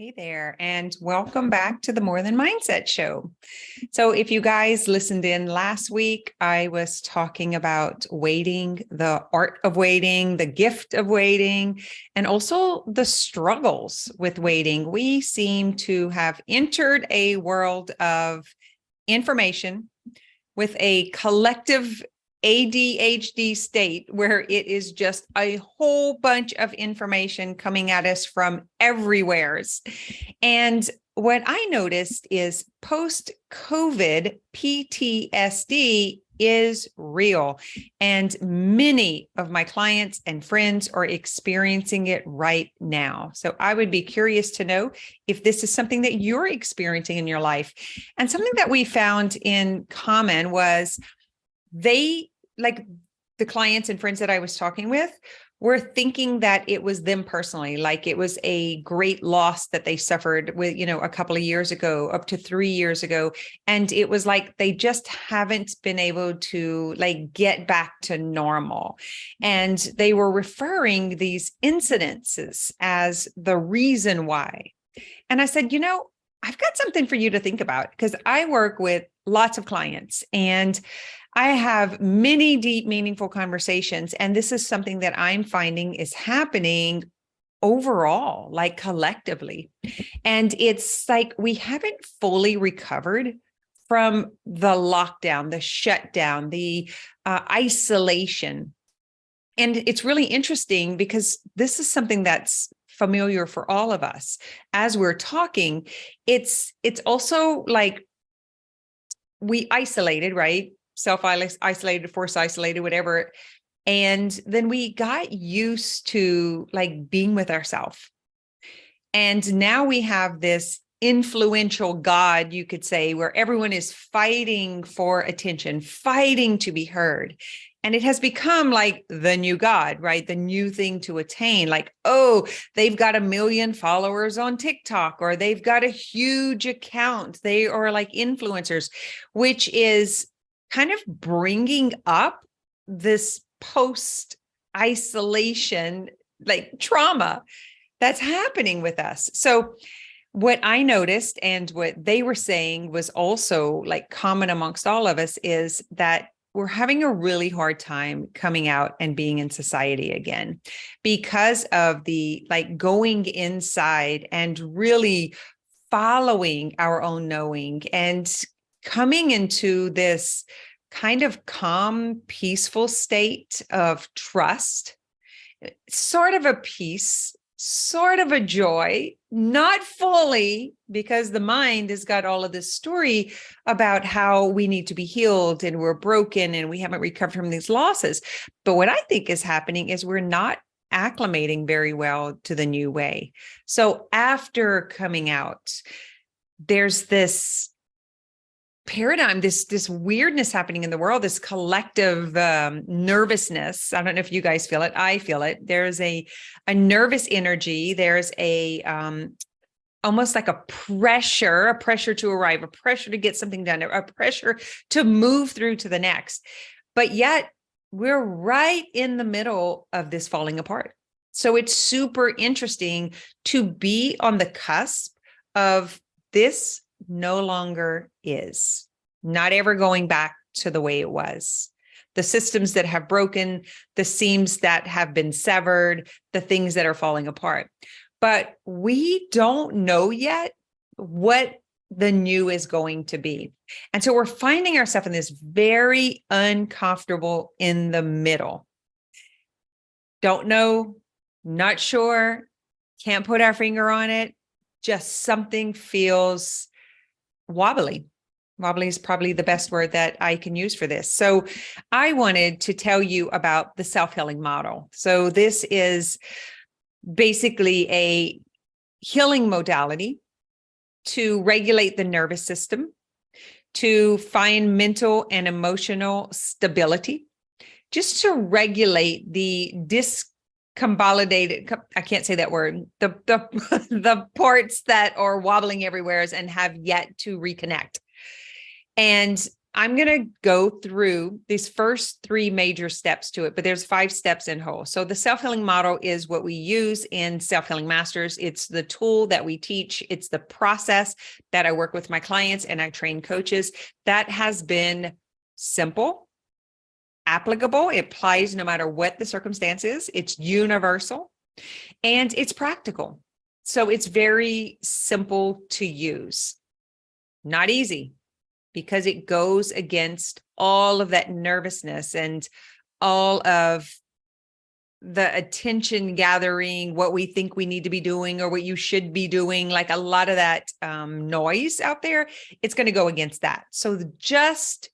Hey there, and welcome back to the More Than Mindset Show. So, if you guys listened in last week, I was talking about waiting, the art of waiting, the gift of waiting, and also the struggles with waiting. We seem to have entered a world of information with a collective ADHD state where it is just a whole bunch of information coming at us from everywheres. And what I noticed is post-COVID PTSD is real. And many of my clients and friends are experiencing it right now. So I would be curious to know if this is something that you're experiencing in your life. And something that we found in common was they, like the clients and friends that I was talking with, were thinking that it was them personally, like it was a great loss that they suffered with, a couple of years ago, up to 3 years ago. And it was like they just haven't been able to get back to normal. And they were referring these incidences as the reason why. And I said, I've got something for you to think about, because I work with lots of clients and I have many deep, meaningful conversations. And this is something that I'm finding is happening overall, like collectively. And it's like we haven't fully recovered from the lockdown, the shutdown, the isolation. And it's really interesting because this is something that's familiar for all of us. As we're talking, it's also like we isolated, right? Self-isolated, force isolated, whatever. And then we got used to being with ourselves. And now we have this influential God, you could say, where everyone is fighting for attention, fighting to be heard. And it has become like the new God, right? The new thing to attain. Like, oh, they've got 1 million followers on TikTok, or they've got a huge account. They are like influencers, which is kind of bringing up this post-isolation, trauma that's happening with us. So what I noticed and what they were saying was also common amongst all of us is that we're having a really hard time coming out and being in society again because of the going inside and really following our own knowing and coming into this kind of calm, peaceful state of trust, sort of a peace, sort of a joy, not fully, because the mind has got all of this story about how we need to be healed and we're broken and we haven't recovered from these losses. But what I think is happening is we're not acclimating very well to the new way. So after coming out, there's this paradigm, this weirdness happening in the world, this collective nervousness. I don't know if you guys feel it. I feel it. There's a nervous energy. There's a almost like a pressure to arrive, a pressure to get something done, a pressure to move through to the next. But yet we're right in the middle of this falling apart. So it's super interesting to be on the cusp of this no longer is, not ever going back to the way it was. The systems that have broken, the seams that have been severed, the things that are falling apart. But we don't know yet what the new is going to be. And so we're finding ourselves in this very uncomfortable in the middle. Don't know, not sure, can't put our finger on it. Just something feels wobbly. Wobbly is probably the best word that I can use for this. So I wanted to tell you about the self-healing model. So this is basically a healing modality to regulate the nervous system, to find mental and emotional stability, just to regulate the I can't say that word, the parts that are wobbling everywhere and have yet to reconnect. And I'm going to go through these first 3 major steps to it, but there's 5 steps in whole. So the self-healing model is what we use in Self-Healing Masters. It's the tool that we teach. It's the process that I work with my clients and I train coaches. That has been simple, applicable. It applies no matter what the circumstance is. It's universal and it's practical. So it's very simple to use. Not easy, because it goes against all of that nervousness and all of the attention gathering, what we think we need to be doing or what you should be doing, like a lot of that noise out there, it's going to go against that. So just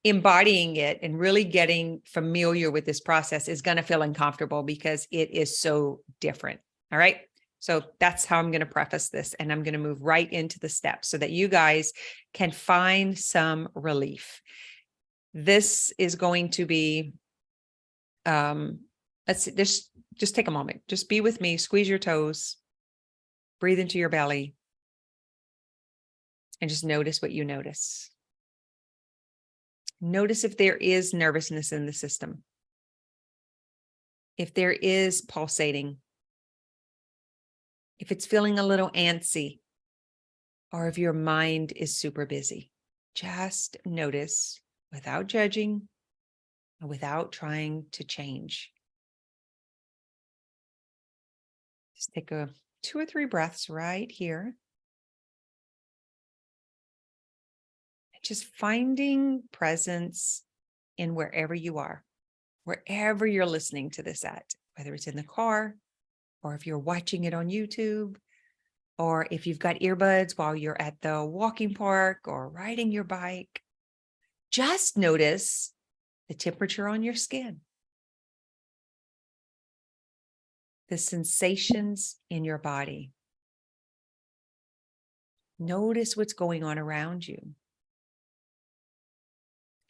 embodying it and really getting familiar with this process is going to feel uncomfortable because it is so different. All right. So that's how I'm going to preface this, and I'm going to move right into the steps so that you guys can find some relief. This is going to be, let's just take a moment. Just be with me, squeeze your toes, breathe into your belly, and just notice what you notice. Notice if there is nervousness in the system, if there is pulsating, if it's feeling a little antsy, or if your mind is super busy. Just notice without judging, without trying to change. Just take 2 or 3 breaths right here. Just finding presence in wherever you are, wherever you're listening to this at, whether it's in the car, or if you're watching it on YouTube, or if you've got earbuds while you're at the walking park or riding your bike. Just notice the temperature on your skin, the sensations in your body. Notice what's going on around you.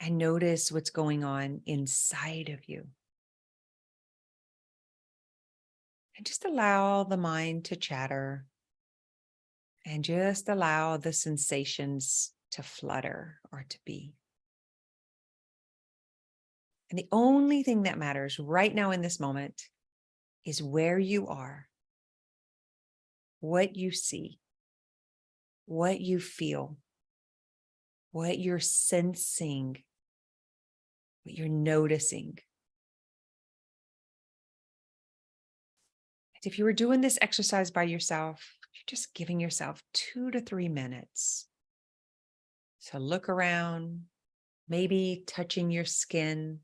And notice what's going on inside of you. And just allow the mind to chatter. And just allow the sensations to flutter or to be. And the only thing that matters right now in this moment is where you are, what you see, what you feel, what you're sensing, what you're noticing. And if you were doing this exercise by yourself, you're just giving yourself 2 to 3 minutes. So look around, maybe touching your skin,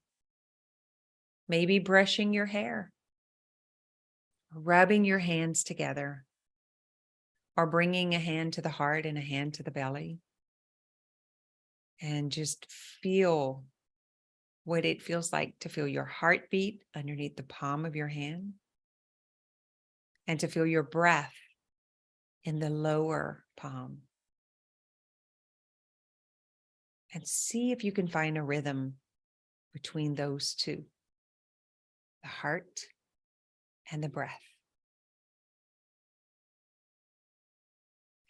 maybe brushing your hair, rubbing your hands together, or bringing a hand to the heart and a hand to the belly. And just feel what it feels like to feel your heartbeat underneath the palm of your hand, and to feel your breath in the lower palm. And see if you can find a rhythm between those two, the heart and the breath.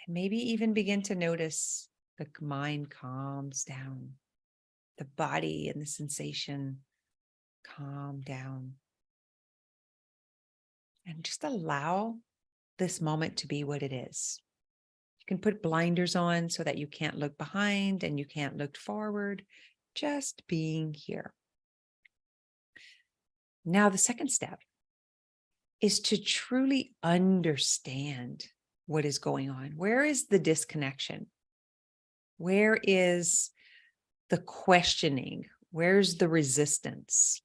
And maybe even begin to notice the mind calms down, the body and the sensation calm down. And just allow this moment to be what it is. You can put blinders on so that you can't look behind and you can't look forward, just being here. Now, the second step is to truly understand what is going on. Where is the disconnection? Where is the questioning? Where's the resistance?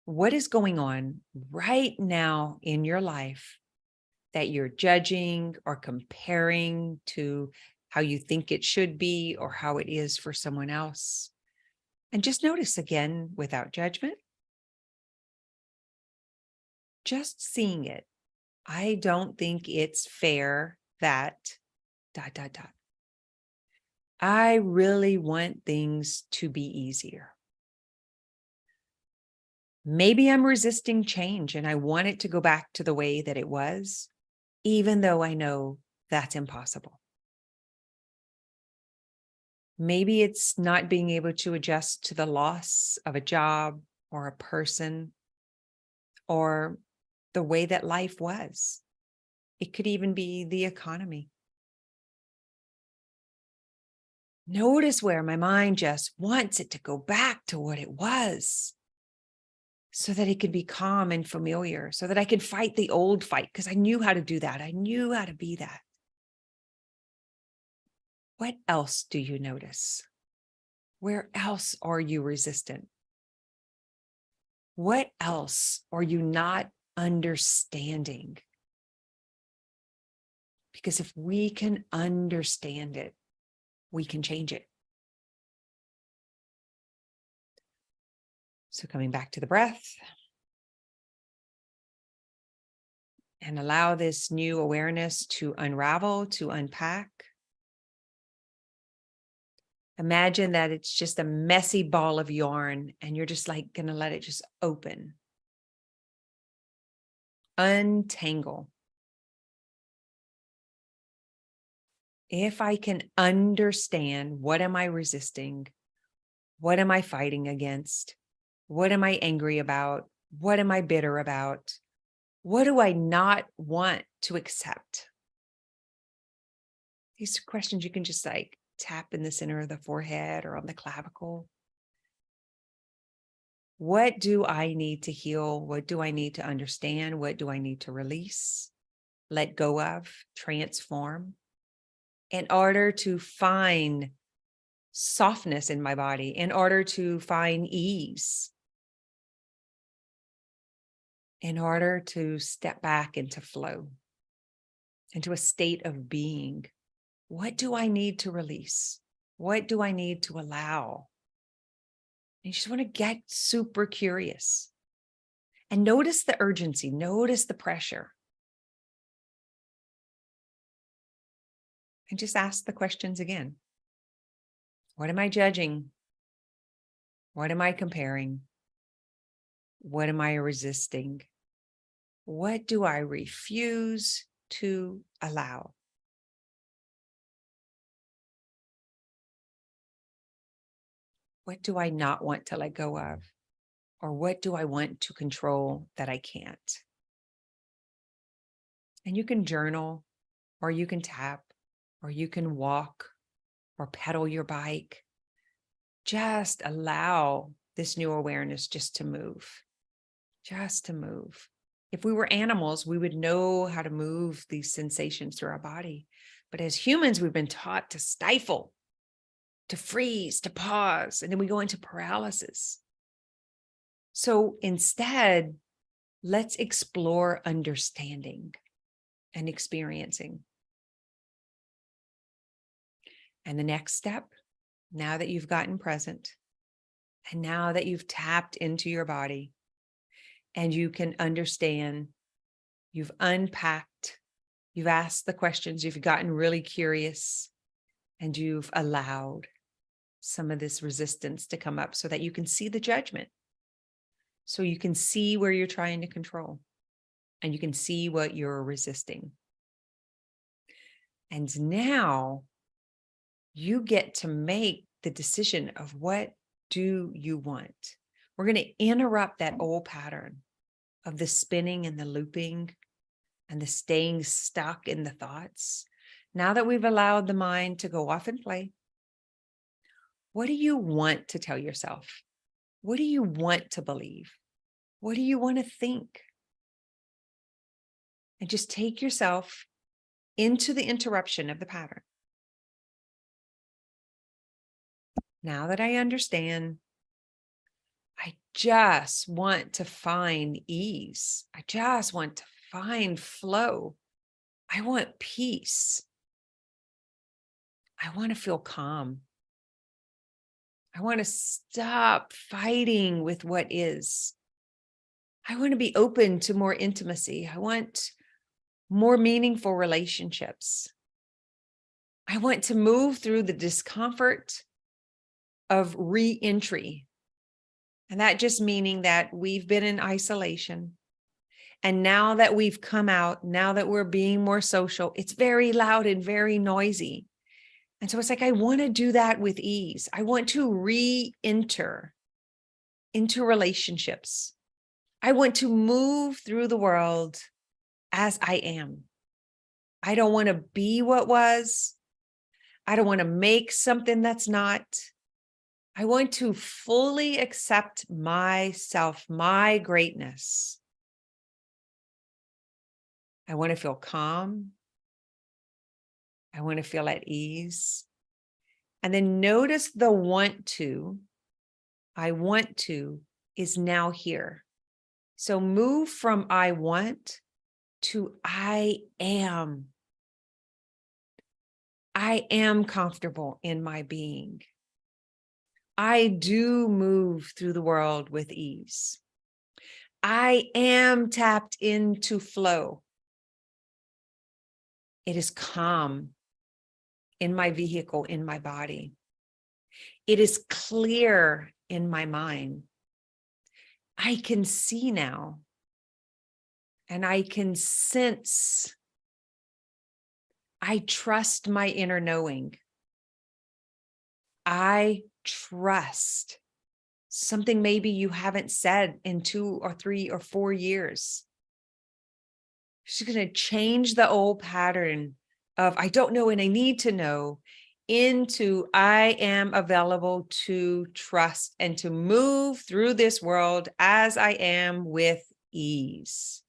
What is going on right now in your life that you're judging or comparing to how you think it should be or how it is for someone else? And just notice again, without judgment, just seeing it. I don't think it's fair that ... I really want things to be easier. Maybe I'm resisting change and I want it to go back to the way that it was, even though I know that's impossible. Maybe it's not being able to adjust to the loss of a job or a person or the way that life was. It could even be the economy. Notice where my mind just wants it to go back to what it was so that it could be calm and familiar, so that I could fight the old fight because I knew how to do that. I knew how to be that. What else do you notice? Where else are you resistant? What else are you not understanding? Because if we can understand it, we can change it. So coming back to the breath and allow this new awareness to unravel, to unpack. Imagine that it's just a messy ball of yarn and you're just like going to let it just open. Untangle. If I can understand, what am I resisting? What am I fighting against? What am I angry about? What am I bitter about? What do I not want to accept? These are questions you can just like tap in the center of the forehead or on the clavicle. What do I need to heal? What do I need to understand? What do I need to release, let go of, transform in order to find softness in my body, in order to find ease, in order to step back into flow, into a state of being? What do I need to release? What do I need to allow? And you just want to get super curious and notice the urgency, notice the pressure. And just ask the questions again. What am I judging? What am I comparing? What am I resisting? What do I refuse to allow? What do I not want to let go of? Or what do I want to control that I can't? And you can journal, or you can tap, or you can walk, or pedal your bike. Just allow this new awareness just to move, just to move. If we were animals, we would know how to move these sensations through our body. But as humans, we've been taught to stifle, to freeze, to pause, and then we go into paralysis. So instead, let's explore understanding and experiencing. And the next step, now that you've gotten present, and now that you've tapped into your body, and you can understand, you've unpacked, you've asked the questions, you've gotten really curious, and you've allowed some of this resistance to come up so that you can see the judgment. So you can see where you're trying to control, and you can see what you're resisting. And now you get to make the decision of what do you want. We're going to interrupt that old pattern of the spinning and the looping and the staying stuck in the thoughts. Now that we've allowed the mind to go off and play, what do you want to tell yourself? What do you want to believe? What do you want to think? And just take yourself into the interruption of the pattern. Now that I understand, I just want to find ease. I just want to find flow. I want peace. I want to feel calm. I want to stop fighting with what is. I want to be open to more intimacy. I want more meaningful relationships. I want to move through the discomfort of re-entry. And that just meaning that we've been in isolation. And now that we've come out, now that we're being more social, it's very loud and very noisy. And so it's like, I want to do that with ease. I want to re-enter into relationships. I want to move through the world as I am. I don't want to be what was. I don't want to make something that's not. I want to fully accept myself, my greatness. I want to feel calm. I want to feel at ease. And then notice the want to, I want to is now here. So move from I want to I am. I am comfortable in my being. I do move through the world with ease. I am tapped into flow. It is calm in my vehicle, in my body. It is clear in my mind. I can see now, and I can sense. I trust my inner knowing. I trust something maybe you haven't said in 2 or 3 or 4 years. She's going to change the old pattern of I don't know and I need to know into I am available to trust and to move through this world as I am with ease.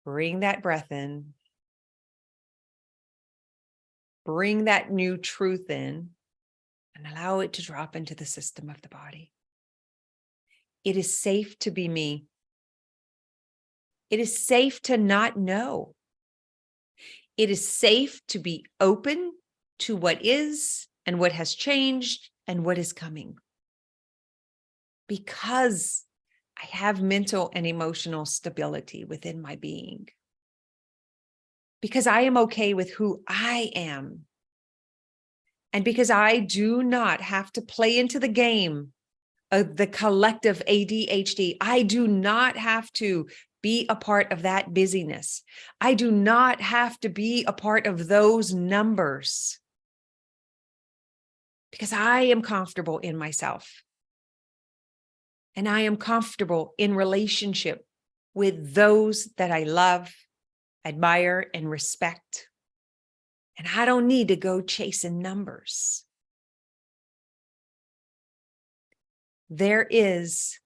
Bring that breath in. Bring that new truth in and allow it to drop into the system of the body. It is safe to be me. It is safe to not know. It is safe to be open to what is and what has changed and what is coming. Because I have mental and emotional stability within my being. Because I am okay with who I am. And because I do not have to play into the game of the collective ADHD, I do not have to be a part of that busyness. I do not have to be a part of those numbers because I am comfortable in myself. And I am comfortable in relationship with those that I love, admire, and respect. And I don't need to go chasing numbers. There is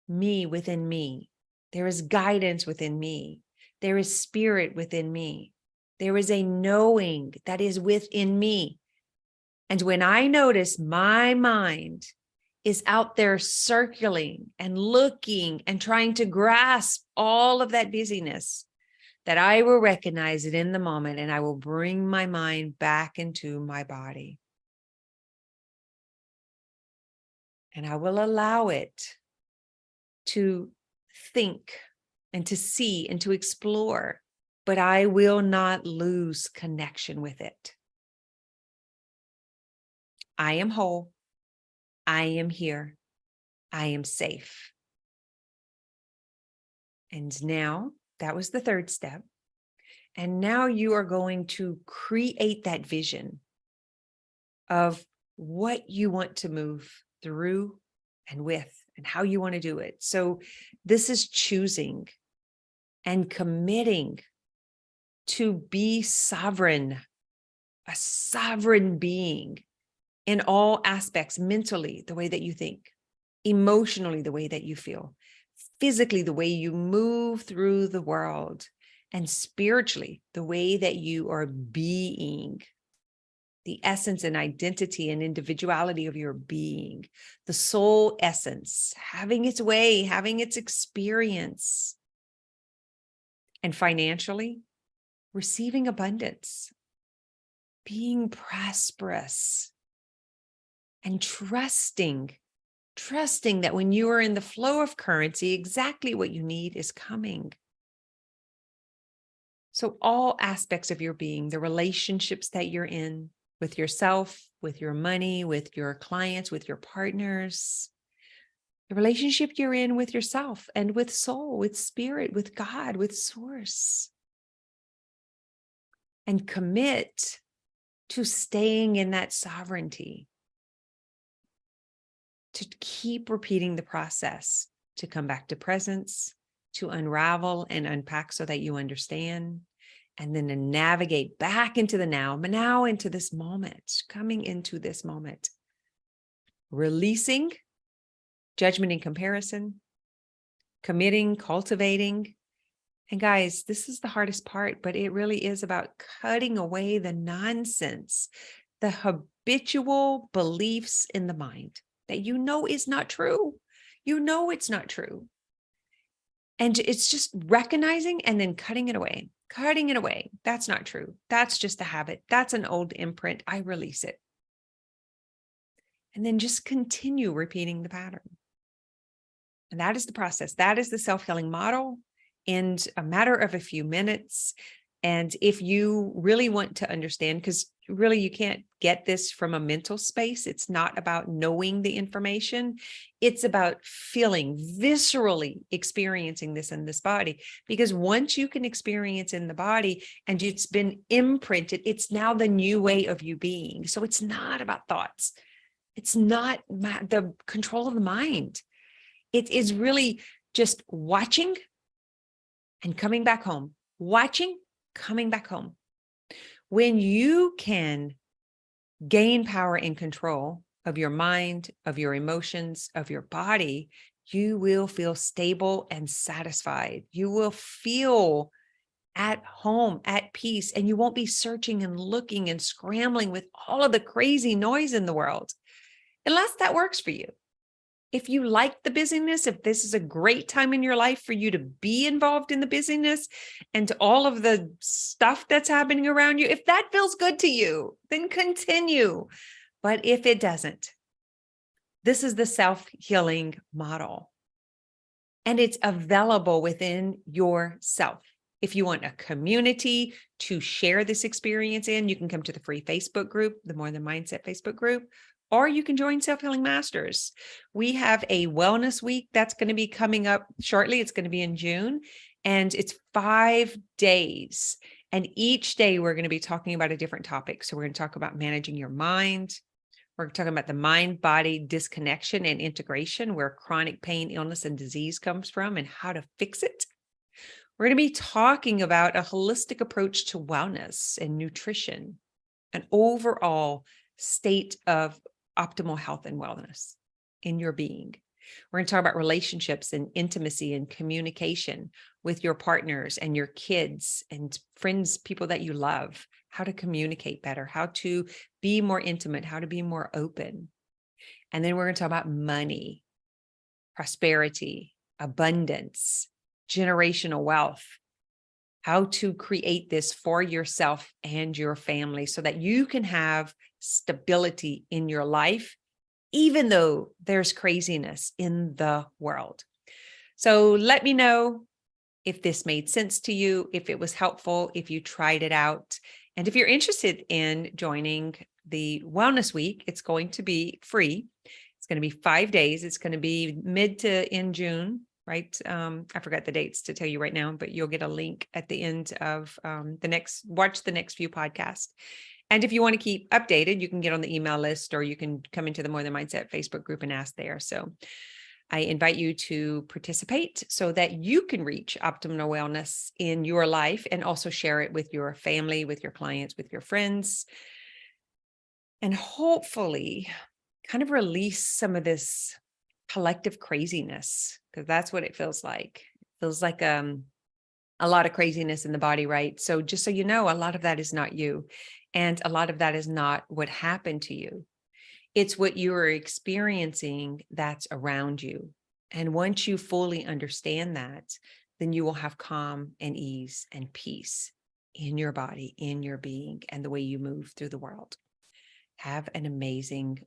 me within me. There is guidance within me. There is spirit within me. There is a knowing that is within me. And when I notice my mind is out there circling and looking and trying to grasp all of that busyness, that I will recognize it in the moment and I will bring my mind back into my body. And I will allow it to think and to see and to explore, but I will not lose connection with it. I am whole. I am here. I am safe. And now that was the third step. And now you are going to create that vision of what you want to move through and with and how you want to do it. So this is choosing and committing to be sovereign, a sovereign being in all aspects, mentally, the way that you think, emotionally, the way that you feel, physically, the way you move through the world, and spiritually, the way that you are being, the essence and identity and individuality of your being, the soul essence, having its way, having its experience. And financially, receiving abundance, being prosperous, and trusting that when you are in the flow of currency, exactly what you need is coming. So all aspects of your being, the relationships that you're in with yourself, with your money, with your clients, with your partners, the relationship you're in with yourself and with soul, with spirit, with God, with source. and commit to staying in that sovereignty, to keep repeating the process, to come back to presence, to unravel and unpack so that you understand, and then to navigate back into the now into this moment, coming into this moment, releasing judgment and comparison, committing, cultivating. And guys, this is the hardest part, but it really is about cutting away the nonsense, the habitual beliefs in the mind that you know is not true. You know it's not true. And it's just recognizing and then cutting it away. Cutting it away. That's not true. That's just a habit. That's an old imprint. I release it. And then just continue repeating the pattern. And that is the process. That is the self-healing model in a matter of a few minutes. And if you really want to understand, because really you can't get this from a mental space. It's not about knowing the information. It's about feeling, viscerally experiencing this in this body. Because once you can experience in the body and it's been imprinted, it's now the new way of you being. So it's not about thoughts. It's not the control of the mind. It is really just watching and coming back home. Watching, coming back home. When you can gain power and control of your mind, of your emotions, of your body, you will feel stable and satisfied. You will feel at home, at peace, and you won't be searching and looking and scrambling with all of the crazy noise in the world, unless that works for you. If you like the busyness, if this is a great time in your life for you to be involved in the busyness and all of the stuff that's happening around you, if that feels good to you, then continue. But if it doesn't, this is the self-healing model. And it's available within yourself. If you want a community to share this experience in, you can come to the free Facebook group, the More Than Mindset Facebook group, or you can join Self-Healing Masters. We have a wellness week that's going to be coming up shortly. It's going to be in June, and it's 5 days. And each day we're going to be talking about a different topic. So we're going to talk about managing your mind. We're talking about the mind-body disconnection and integration, where chronic pain, illness, and disease comes from and how to fix it. We're going to be talking about a holistic approach to wellness and nutrition, an overall state of optimal health and wellness in your being. We're going to talk about relationships and intimacy and communication with your partners and your kids and friends, people that you love, how to communicate better, how to be more intimate, how to be more open. And then we're going to talk about money, prosperity, abundance, generational wealth, how to create this for yourself and your family so that you can have stability in your life, even though there's craziness in the world. So let me know if this made sense to you, if it was helpful, if you tried it out. And if you're interested in joining the Wellness Week, it's going to be free. It's going to be 5 days. It's going to be mid to end June, right? I forgot the dates to tell you right now, but you'll get a link at the end of watch the next few podcasts. And if you want to keep updated, you can get on the email list, or you can come into the More Than Mindset Facebook group and ask there. So I invite you to participate so that you can reach optimal wellness in your life and also share it with your family, with your clients, with your friends, and hopefully kind of release some of this collective craziness, because that's what it feels like. It feels like a lot of craziness in the body, right? So just so you know, a lot of that is not you. And a lot of that is not what happened to you. It's what you are experiencing that's around you. And once you fully understand that, then you will have calm and ease and peace in your body, in your being, and the way you move through the world. Have an amazing